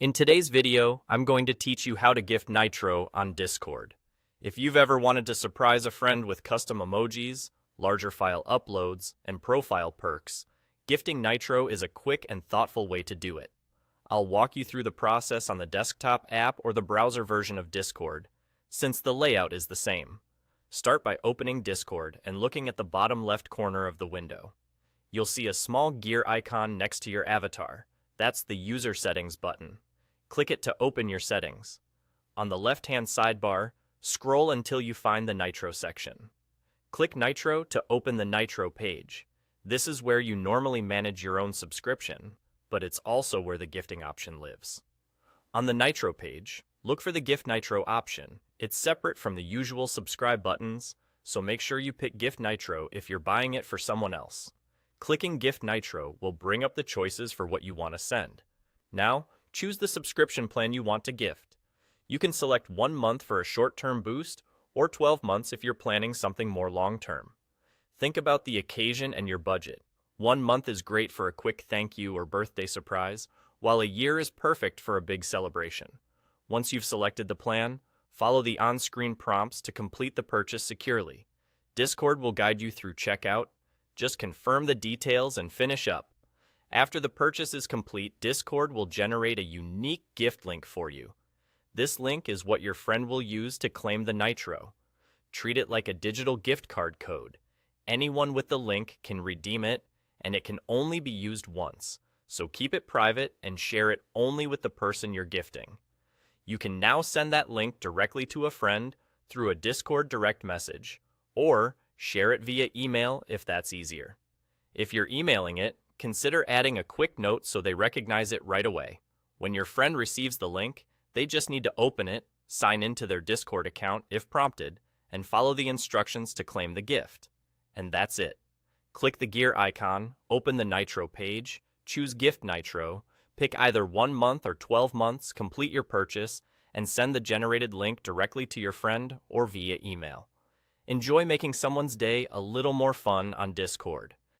In today's video, I'm going to teach you how to gift Nitro on Discord. If you've ever wanted to surprise a friend with custom emojis, larger file uploads, and profile perks, gifting Nitro is a quick and thoughtful way to do it. I'll walk you through the process on the desktop app or the browser version of Discord, since the layout is the same. Start by opening Discord and looking at the bottom left corner of the window. You'll see a small gear icon next to your avatar. That's the User Settings button. Click it to open your settings. On the left-hand sidebar, scroll until you find the Nitro section. Click Nitro to open the Nitro page. This is where you normally manage your own subscription, but it's also where the gifting option lives. On the Nitro page, look for the Gift Nitro option. It's separate from the usual subscribe buttons, so make sure you pick Gift Nitro if you're buying it for someone else. Clicking Gift Nitro will bring up the choices for what you want to send. Now, choose the subscription plan you want to gift. You can select 1 month for a short-term boost or 12 months if you're planning something more long-term. Think about the occasion and your budget. 1 month is great for a quick thank you or birthday surprise, while a year is perfect for a big celebration. Once you've selected the plan, follow the on-screen prompts to complete the purchase securely. Discord will guide you through checkout. Just confirm the details and finish up. After the purchase is complete, Discord will generate a unique gift link for you. This link is what your friend will use to claim the Nitro. Treat it like a digital gift card code. Anyone with the link can redeem it, and it can only be used once, so keep it private and share it only with the person you're gifting. You can now send that link directly to a friend through a Discord direct message, or share it via email if that's easier. If you're emailing it, consider adding a quick note so they recognize it right away. When your friend receives the link, they just need to open it, sign into their Discord account if prompted, and follow the instructions to claim the gift. And that's it. Click the gear icon, open the Nitro page, choose Gift Nitro, pick either 1 month or 12 months, complete your purchase, and send the generated link directly to your friend or via email. Enjoy making someone's day a little more fun on Discord.